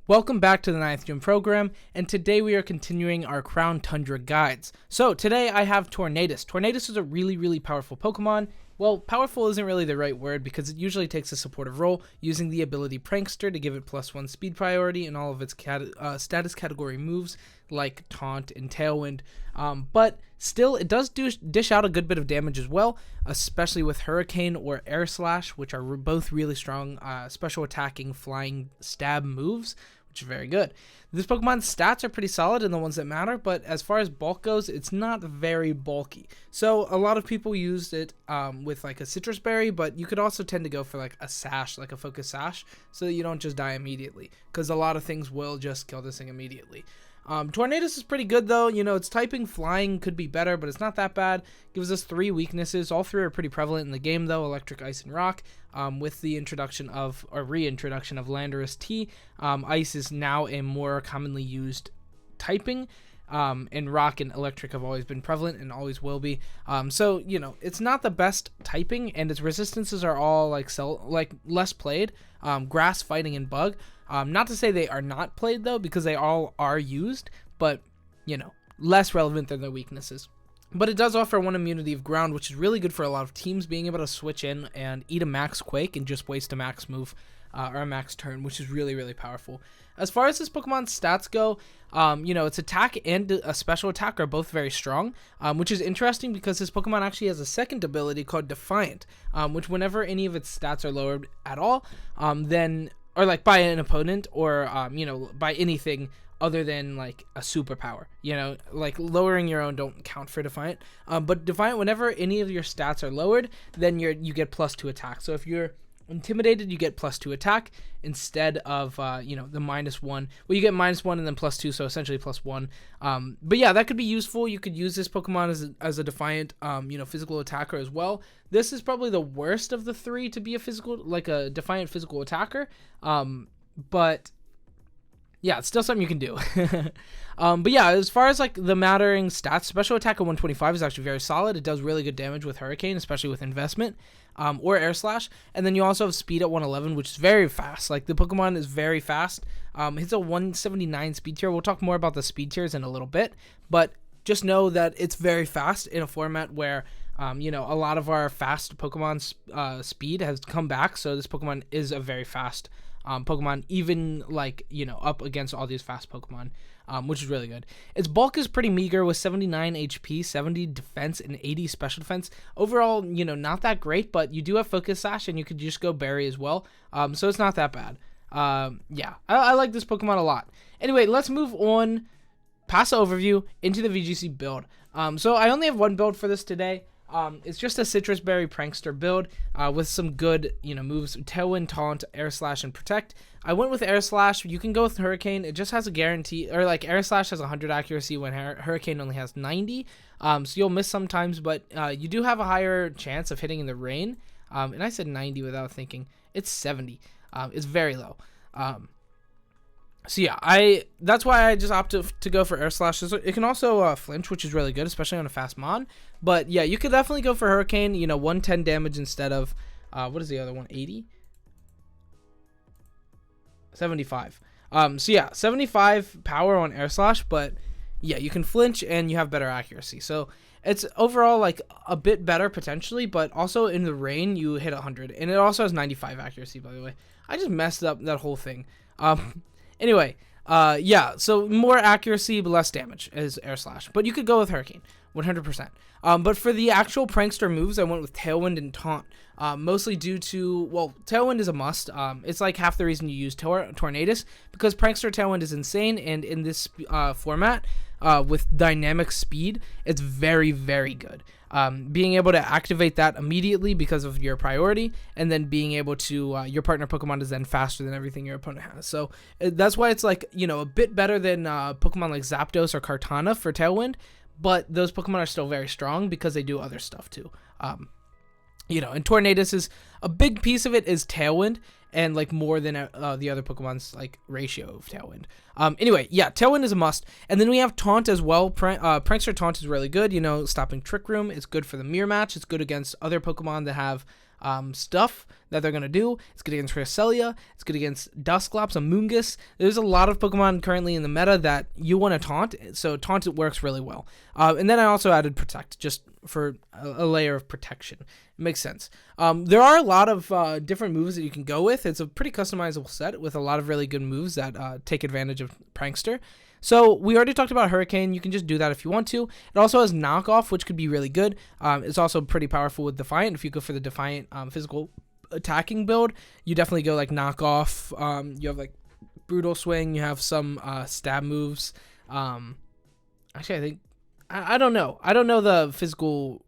Welcome back to the 9th Gym program, and today we are continuing our Crown Tundra guides. So today I have Tornadus. Tornadus is a really powerful Pokemon. Well, powerful isn't really the right word because it usually takes a supportive role, using the ability Prankster to give it +1 speed priority in all of its status category moves like Taunt and Tailwind. But still, it does dish out a good bit of damage as well, especially with Hurricane or Air Slash, which are both really strong special attacking flying stab moves, which is very good. This Pokemon's stats are pretty solid and the ones that matter, but as far as bulk goes, it's not very bulky. So a lot of people used it with like a Sitrus berry, but you could also tend to go for like a sash, like a focus sash, so that you don't just die immediately, because a lot of things will just kill this thing immediately. Tornadus is pretty good though. You know, its typing flying could be better, but it's not that bad. Gives us 3 weaknesses. All 3 are pretty prevalent in the game though: electric, ice, and rock. With the introduction of, or reintroduction of, Landorus T, ice is now a more commonly used typing, and rock and electric have always been prevalent and always will be. So you know, it's not the best typing, and its resistances are all like less played. Grass, fighting, and bug. Not to say they are not played though, because they all are used, but you know, less relevant than their weaknesses. But it does offer 1 immunity of ground, which is really good for a lot of teams, being able to switch in and eat a max quake and just waste a max move or a max turn, which is really powerful. As far as this Pokemon's stats go, you know, its attack and a special attack are both very strong, which is interesting because this Pokemon actually has a second ability called Defiant, which whenever any of its stats are lowered at all, then, or like by an opponent, or you know, by anything other than like a superpower, you know, like lowering your own don't count for Defiant, but Defiant, whenever any of your stats are lowered, then you get +2 attack. So if you're intimidated, you get +2 attack instead of you know, the -1. Well, you get -1 and then +2, so essentially +1. But yeah, that could be useful. You could use this Pokemon as a Defiant you know, physical attacker as well. This is probably the worst of the 3 to be a Defiant physical attacker, but yeah, it's still something you can do. But yeah, as far as like the mattering stats, special attack at 125 is actually very solid. It does really good damage with Hurricane, especially with investment, or Air Slash. And then you also have speed at 111, which is very fast. Like, the Pokemon is very fast. It's a 179 speed tier. We'll talk more about the speed tiers in a little bit, but just know that it's very fast in a format where you know, a lot of our fast Pokemon's speed has come back. So this Pokemon is a very fast Pokemon, even like, you know, up against all these fast Pokemon, which is really good. Its bulk is pretty meager with 79 HP, 70 defense, and 80 special defense. Overall, you know, not that great, but you do have Focus Sash, and you could just go Berry as well, so it's not that bad. Yeah, I like this Pokemon a lot. Anyway, let's move on past the overview into the VGC build. So I only have 1 build for this today. It's just a Sitrus Berry Prankster build with some good, you know, moves: Tailwind, Taunt, Air Slash, and Protect. I went with Air Slash. You can go with Hurricane. It just has a guarantee, or like Air Slash has 100 accuracy when Hurricane only has 90. So you'll miss sometimes, but you do have a higher chance of hitting in the rain. And I said 90 without thinking. It's 70. It's very low. So yeah, that's why I just opted to go for Air Slash. It can also flinch, which is really good, especially on a fast mon. But yeah, you could definitely go for Hurricane, you know, 110 damage instead of, what is the other one, 80? 75. So yeah, 75 power on Air Slash, but yeah, you can flinch and you have better accuracy. So it's overall like a bit better potentially, but also in the rain, you hit 100. And it also has 95 accuracy, by the way. I just messed up that whole thing. Anyway, yeah, so more accuracy but less damage is Air Slash. But you could go with Hurricane, 100%. But for the actual Prankster moves, I went with Tailwind and Taunt, mostly due to, well, Tailwind is a must. It's like half the reason you use Tornadus, because Prankster Tailwind is insane, and in this format, with dynamic speed, it's very good. Being able to activate that immediately because of your priority, and then being able to, your partner Pokemon is then faster than everything your opponent has. So that's why it's like, you know, a bit better than Pokemon like Zapdos or Kartana for Tailwind, but those Pokemon are still very strong because they do other stuff too. You know, and Tornadus is a big piece of it is Tailwind, and like more than the other Pokemon's like ratio of Tailwind. Anyway, yeah, Tailwind is a must. And then we have Taunt as well. Prankster Taunt is really good, you know, stopping Trick Room. It's good for the mirror match. It's good against other Pokemon that have stuff that they're going to do. It's good against Cresselia. It's good against Dusclops, Amoonguss. There's a lot of Pokemon currently in the meta that you want to taunt, so taunt works really well. And then I also added Protect, just for a layer of protection. It makes sense. There are a lot of different moves that you can go with. It's a pretty customizable set with a lot of really good moves that take advantage of Prankster. So we already talked about Hurricane. You can just do that if you want to. It also has Knockoff, which could be really good. It's also pretty powerful with Defiant. If you go for the Defiant physical attacking build, you definitely go like Knockoff. You have like Brutal Swing. You have some stab moves. Actually, I think I don't know. I don't know the physical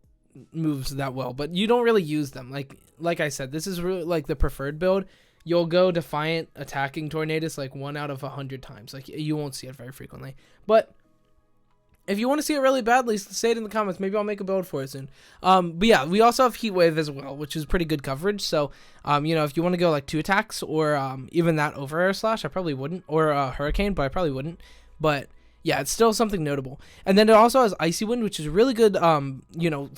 moves that well, but you don't really use them. Like I said, this is really like the preferred build. You'll go Defiant attacking Tornadus like 1 out of 100 times. Like, you won't see it very frequently. But if you want to see it really badly, say it in the comments. Maybe I'll make a build for it soon. But yeah, we also have Heat Wave as well, which is pretty good coverage. So, you know, if you want to go like 2 attacks or even that over Air Slash, I probably wouldn't. Or Hurricane, but I probably wouldn't. But yeah, it's still something notable. And then it also has Icy Wind, which is a really good, you know,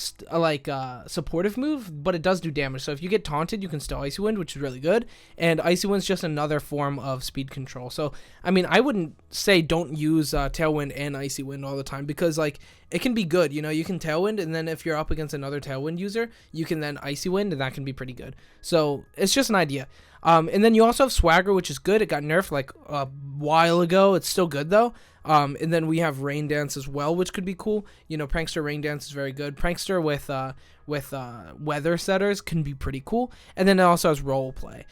supportive move, but it does do damage. So if you get taunted, you can still Icy Wind, which is really good. And Icy Wind's just another form of speed control. So, I mean, I wouldn't say don't use Tailwind and Icy Wind all the time because, like, it can be good. You know, you can Tailwind, and then if you're up against another Tailwind user, you can then Icy Wind, and that can be pretty good. So it's just an idea. And then you also have Swagger, which is good. It got nerfed like a while ago. It's still good though. And then we have Rain Dance as well, which could be cool. You know, Prankster Rain Dance is very good. Prankster with Weather Setters can be pretty cool. And then it also has Role Play,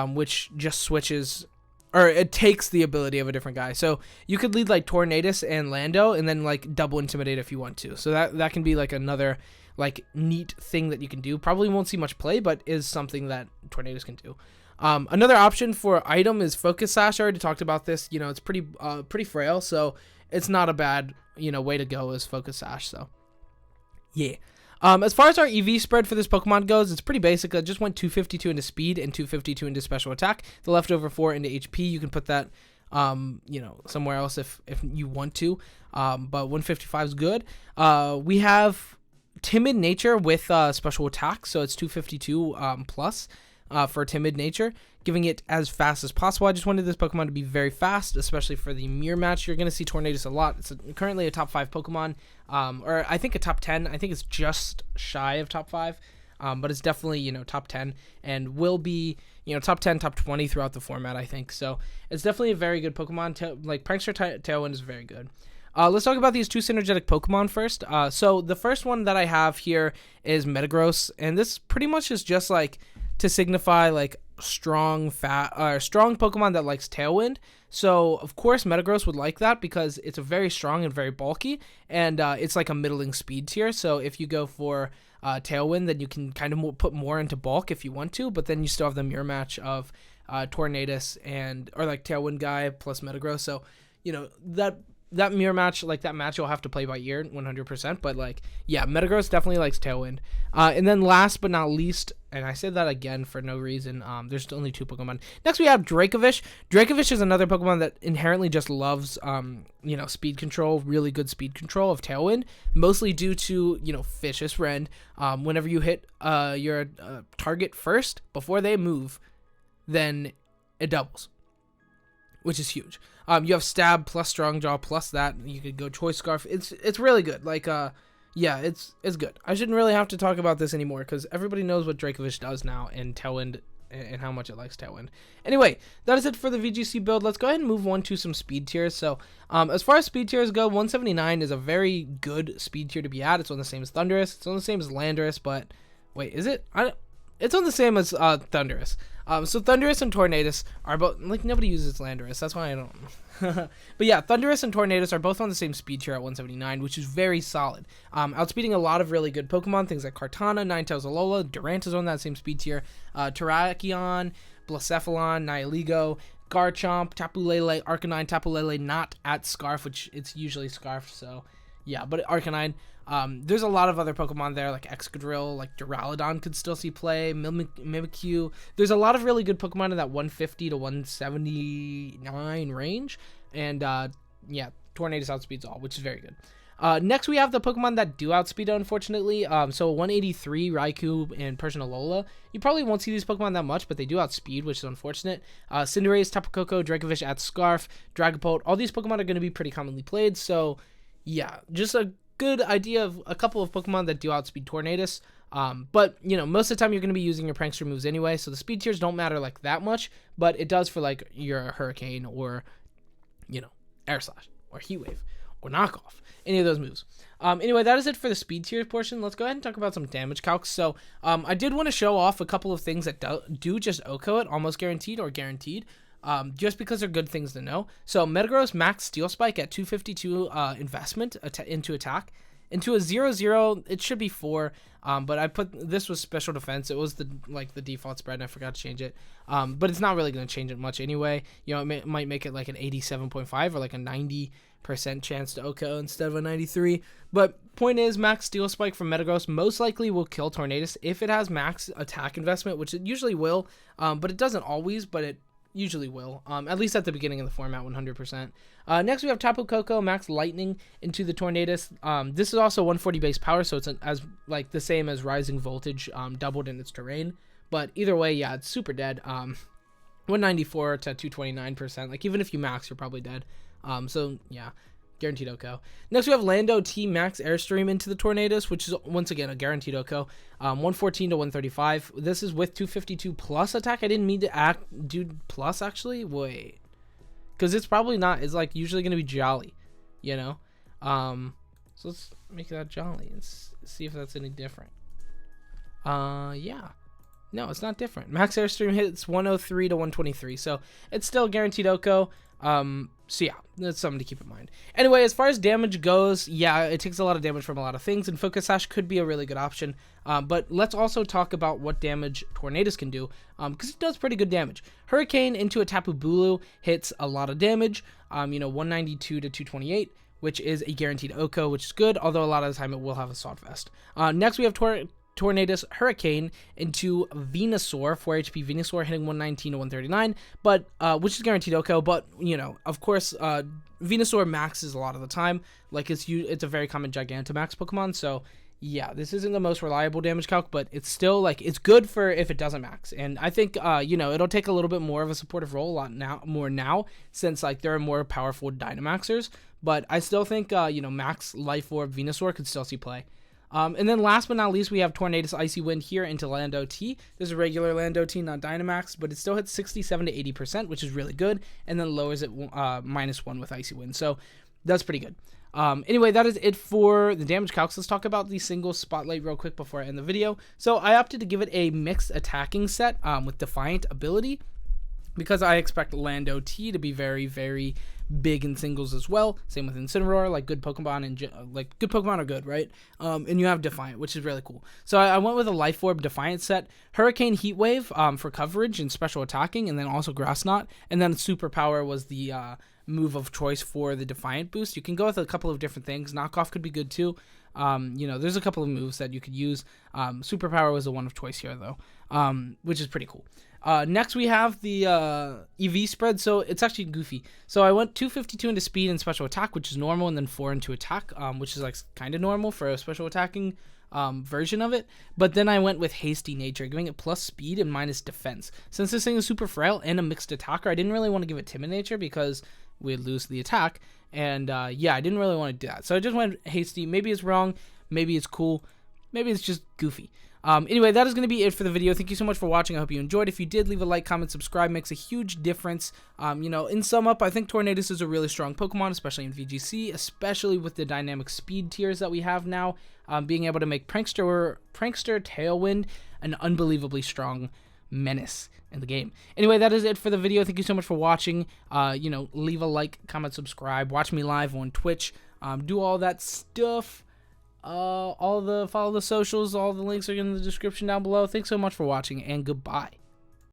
which just switches, or it takes the ability of a different guy. So you could lead like Tornadus and Lando, and then like double Intimidate if you want to. So that can be like another like neat thing that you can do. Probably won't see much play, but is something that Tornadus can do. Another option for item is Focus Sash. I already talked about this. You know, it's pretty frail, so it's not a bad, you know, way to go as Focus Sash. So, yeah. As far as our EV spread for this Pokemon goes, it's pretty basic. I just went 252 into speed and 252 into special attack. The leftover 4 into HP. You can put that, you know, somewhere else if you want to. But 155 is good. We have Timid Nature with special attack, so it's 252 plus. For Timid Nature, giving it as fast as possible. I just wanted this Pokemon to be very fast, especially for the mirror match. You're going to see Tornadus a lot. It's currently a top 5 Pokemon, or I think a top 10. I think it's just shy of top 5, but it's definitely, you know, top 10 and will be, you know, top 10, top 20 throughout the format, I think. So it's definitely a very good Pokemon. Like Prankster Tailwind is very good. Let's talk about these 2 synergetic Pokemon first. So the first one that I have here is Metagross, and this pretty much is just like to signify like strong Pokemon that likes Tailwind. So of course Metagross would like that because it's a very strong and very bulky, and it's like a middling speed tier. So if you go for Tailwind, then you can kind of put more into bulk if you want to, but then you still have the mirror match of Tornadus or like Tailwind guy plus Metagross. So, you know, that mirror match, like that match, you'll have to play by ear 100%. But like, yeah, Metagross definitely likes Tailwind. And then last but not least, and I said that again for no reason, there's only 2 Pokemon. Next we have Dracovish. Dracovish is another Pokemon that inherently just loves, you know, speed control, really good speed control of Tailwind, mostly due to, you know, Vicious Rend. Whenever you hit your target first before they move, then it doubles, which is huge. You have Stab plus Strong Jaw plus that. You could go Choice Scarf. It's really good. Like, yeah, it's good. I shouldn't really have to talk about this anymore because everybody knows what Dracovish does now in Tailwind and how much it likes Tailwind. Anyway, that is it for the VGC build. Let's go ahead and move on to some speed tiers. So, as far as speed tiers go, 179 is a very good speed tier to be at. It's on the same as Thundurus. It's on the same as Landorus, but wait, is it? It's on the same as Thundurus. So Thundurus and Tornadus are both, like, nobody uses Landorus, that's why I don't. But yeah, Thundurus and Tornadus are both on the same speed tier at 179, which is very solid. Outspeeding a lot of really good Pokemon, things like Kartana, Ninetales, Alola, Durant is on that same speed tier, Terrakion, Blacephalon, Nihilego, Garchomp, Tapu Lele, Arcanine, Tapu Lele not at Scarf, which it's usually Scarf, so yeah, but Arcanine. There's a lot of other Pokemon there, like Excadrill, like Duraludon could still see play, Mimikyu. There's a lot of really good Pokemon in that 150 to 179 range, and yeah, Tornadus outspeeds all, which is very good. Next, we have the Pokemon that do outspeed, unfortunately. So 183, Raikou, and Persian Alola. You probably won't see these Pokemon that much, but they do outspeed, which is unfortunate. Cinderace, Tapu Koko, Dracovish, Scarf, Dragapult. All these Pokemon are going to be pretty commonly played. So, yeah, just a good idea of a couple of Pokemon that do outspeed Tornadus. But, you know, most of the time you're going to be using your Prankster moves anyway, so the speed tiers don't matter like that much, but it does for like your Hurricane or, you know, Air Slash or Heat Wave or Knockoff, any of those moves. Anyway, that is it for the speed tier portion. Let's go ahead and talk about some damage calcs. So I did want to show off a couple of things that do just OHKO it, almost guaranteed or guaranteed, just because they're good things to know. So Metagross max Steel Spike at 252 investment into attack. Into a 0-0, it should be 4, but I put this was special defense. It was the default spread, and I forgot to change it. But it's not really going to change it much anyway. You know, it might make it like an 87.5 or like a 90% chance to OHKO instead of a 93. But point is, max Steel Spike from Metagross most likely will kill Tornadus if it has max attack investment, which it usually will, but it doesn't always, but it usually will, at least at the beginning of the format, 100%. Next, we have Tapu Koko, max Lightning into the Tornadus. This is also 140 base power, so it's as like the same as Rising Voltage, doubled in its terrain. But either way, yeah, it's super dead. 194 to 229%. Like, even if you max, you're probably dead. So, yeah, guaranteed OHKO. Next, we have Lando T max Airstream into the Tornadus, which is, once again, a guaranteed OHKO. 114 to 135. This is with 252 plus attack. I didn't mean to do plus, actually. Wait. Because it's probably not. It's, like, usually going to be Jolly, you know? So let's make that Jolly and see if that's any different. Yeah. No, it's not different. Max Airstream hits 103 to 123. So it's still guaranteed OHKO. So yeah, that's something to keep in mind. Anyway, as far as damage goes, yeah, it takes a lot of damage from a lot of things, and Focus Sash could be a really good option. But let's also talk about what damage Tornadus can do, because it does pretty good damage. Hurricane into a Tapu Bulu hits a lot of damage, 192 to 228, which is a guaranteed OHKO, which is good, although a lot of the time it will have a Sod Vest. Next, we have Tornadus Hurricane into Venusaur, 4 HP Venusaur, hitting 119 to 139, but which is guaranteed OHKO. But of course, Venusaur maxes a lot of the time. Like it's a very common Gigantamax Pokemon, so yeah, this isn't the most reliable damage calc, but it's still like it's good for if it doesn't max. And I think it'll take a little bit more of a supportive role now since like there are more powerful Dynamaxers. But I still think max Life Orb Venusaur could still see play. And then last but not least, we have Tornadus Icy Wind here into Lando T. This is a regular Lando T, not Dynamax, but it still hits 67 to 80%, which is really good, and then lowers it -1 with Icy Wind. So that's pretty good. Anyway, that is it for the damage calcs. Let's talk about the single spotlight real quick before I end the video. So I opted to give it a mixed attacking set with Defiant ability, because I expect Lando T to be very, very big in singles as well. Same with Incineroar, like good Pokemon and good Pokemon are good, right? And you have Defiant, which is really cool. So I went with a Life Orb Defiant set, Hurricane Heat Wave for coverage and special attacking, and then also Grass Knot, and then Superpower was the move of choice for the Defiant boost. You can go with a couple of different things. Knockoff could be good too. There's a couple of moves that you could use. Superpower was the one of choice here though, which is pretty cool. Next we have the EV spread, so it's actually goofy. So I went 252 into speed and special attack, which is normal, and then 4 into attack, which is like kind of normal for a special attacking version of it. But then I went with Hasty Nature, giving it plus speed and minus defense. Since this thing is super frail and a mixed attacker, I didn't really want to give it Timid Nature because we'd lose the attack, and I didn't really want to do that. So I just went Hasty. Maybe it's wrong, maybe it's cool, maybe it's just goofy. Anyway, that is going to be it for the video. Thank you so much for watching. I hope you enjoyed. If you did, leave a like, comment, subscribe. Makes a huge difference. In sum up, I think Tornadus is a really strong Pokemon, especially in VGC, especially with the dynamic speed tiers that we have now. Being able to make Prankster Tailwind an unbelievably strong menace in the game. Anyway, that is it for the video. Thank you so much for watching. Leave a like, comment, subscribe. Watch me live on Twitch. Do all that stuff. Follow the socials, all the links are in the description down below. Thanks so much for watching, and goodbye.